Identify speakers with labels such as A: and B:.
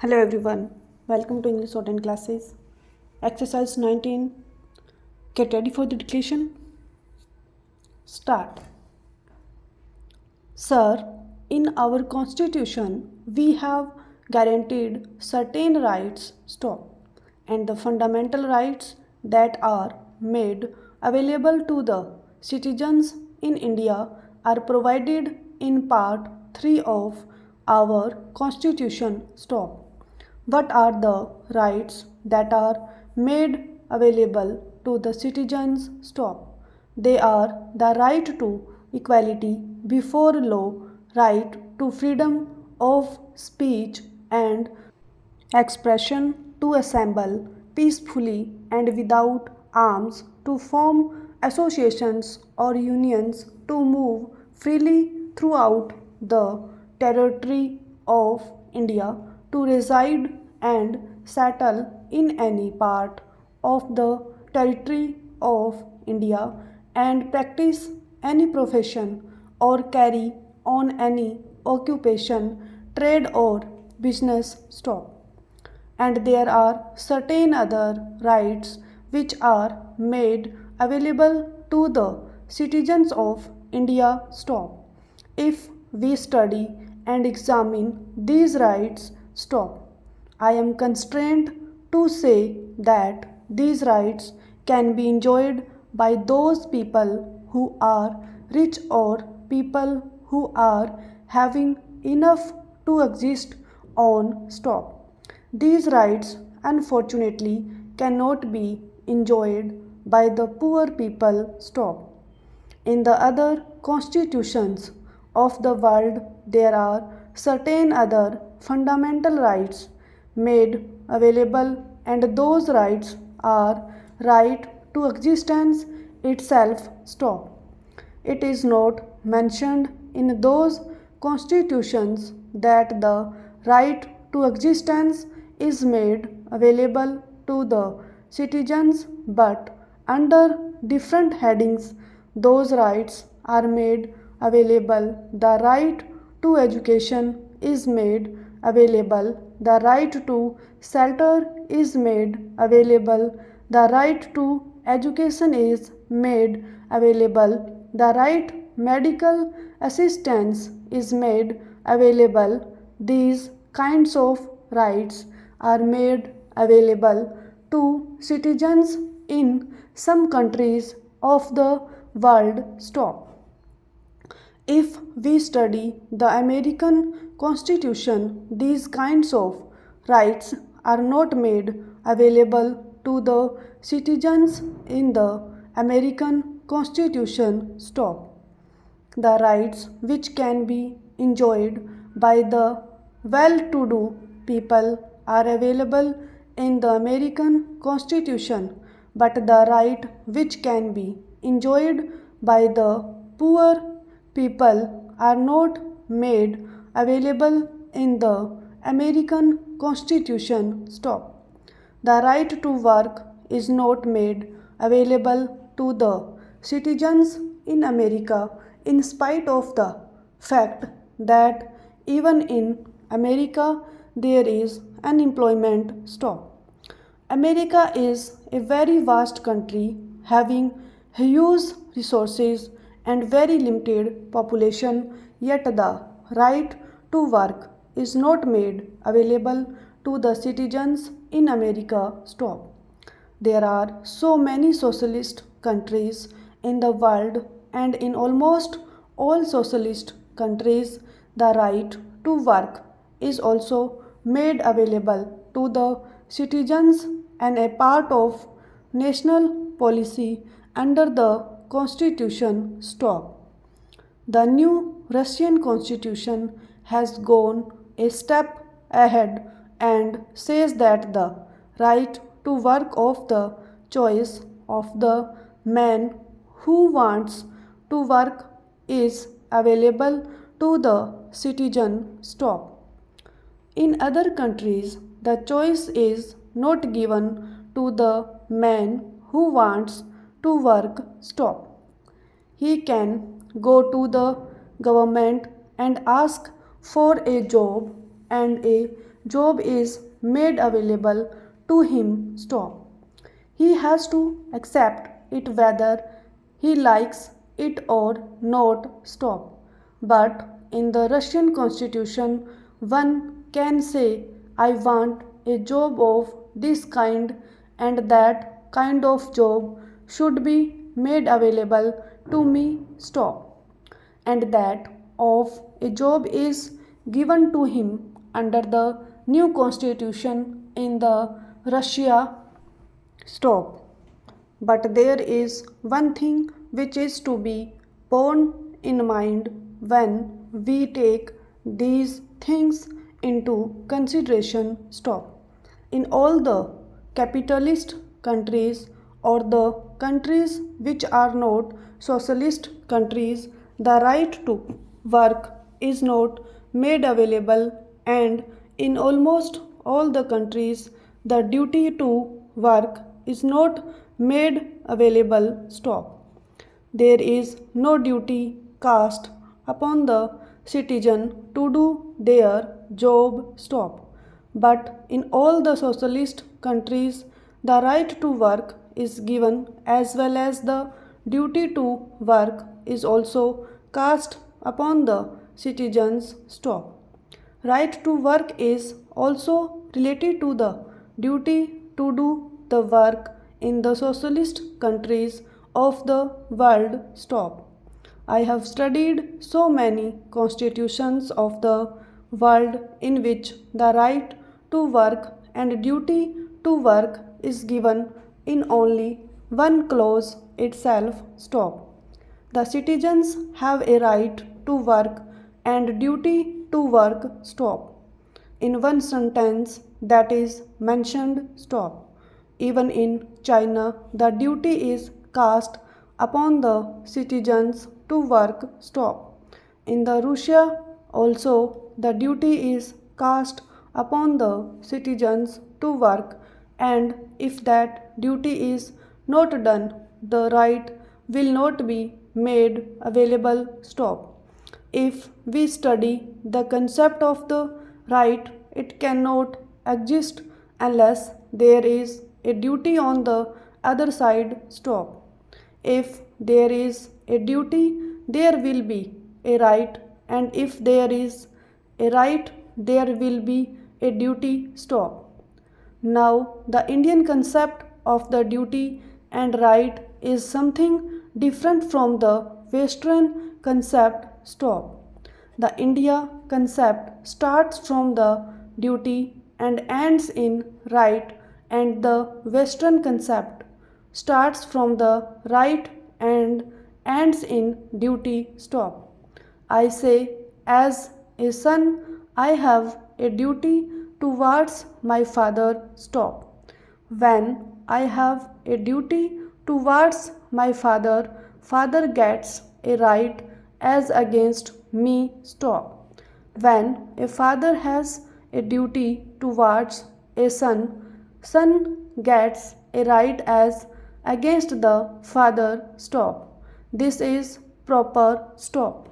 A: Hello everyone, welcome to English Shorthand classes. Exercise 19. Get ready for the dictation. Start. Sir, in our constitution, we have guaranteed certain rights, and the fundamental rights that are made available to the citizens in India are provided in Part 3 of our constitution. What are the rights that are made available to the citizens? They are the right to equality before law, right to freedom of speech and expression, to assemble peacefully and without arms, to form associations or unions, to move freely throughout the territory of India, to reside and settle in any part of the territory of India, and practice any profession or carry on any occupation, trade, or business. And there are certain other rights which are made available to the citizens of India. If we study and examine these rights, I am constrained to say that these rights can be enjoyed by those people who are rich or people who are having enough to exist on. These rights, unfortunately, cannot be enjoyed by the poor people. In the other constitutions of the world, there are certain other fundamental rights made available, and those rights are right to existence itself. It is not mentioned in those constitutions that the right to existence is made available to the citizens, but under different headings those rights are made available. The right to education is made available, the right to shelter is made available, the right to education is made available, the right medical assistance is made available. These kinds of rights are made available to citizens in some countries of the world. If we study the American Constitution, these kinds of rights are not made available to the citizens in the American Constitution. The rights which can be enjoyed by the well to do people are available in the American Constitution, but the right which can be enjoyed by the poor people are not made available in the American Constitution. The right to work is not made available to the citizens in America, in spite of the fact that even in America there is unemployment. America is a very vast country having huge resources and very limited population, yet the right to work is not made available to the citizens in America. There are so many socialist countries in the world, and in almost all socialist countries, the right to work is also made available to the citizens and a part of national policy under the constitution. The new Russian constitution has gone a step ahead and says that the right to work of the choice of the man who wants to work is available to the citizen. In other countries, the choice is not given to the man who wants to work. He can go to the government and ask for a job, and a job is made available to him, stop. He has to accept it whether he likes it or not, stop. But in the Russian constitution, one can say, I want a job of this kind, and that kind of job should be made available to me, stop. And that of a job is given to him under the new constitution in the Russia, stop. But there is one thing which is to be borne in mind when we take these things into consideration, stop. In all the capitalist countries or the countries which are not socialist countries, the right to work is not made available, and in almost all the countries, the duty to work is not made available, stop. There is no duty cast upon the citizen to do their job, stop. But in all the socialist countries, the right to work is given as well as the duty to work is also cast upon the citizens, stop. Right to work is also related to the duty to do the work in the socialist countries of the world, stop. I have studied so many constitutions of the world in which the right to work and duty to work is given in only one clause itself, stop. The citizens have a right to work and duty to work, stop. In one sentence that is mentioned, stop. Even in China, the duty is cast upon the citizens to work, stop. In the Russia also the duty is cast upon the citizens to work, and if that duty is not done, the right will not be made available, stop. If we study the concept of the right, it cannot exist unless there is a duty on the other side, stop. If there is a duty, there will be a right, and if there is a right, there will be a duty, stop. Now, the Indian concept of the duty and right is something different from the Western concept, stop. The India concept starts from the duty and ends in right, and the Western concept starts from the right and ends in duty, stop. I say, as a son, I have a duty towards my father, stop. When I have a duty towards my father, father gets a right as against me, stop. When a father has a duty towards a son, son gets a right as against the father, stop. This is proper, stop.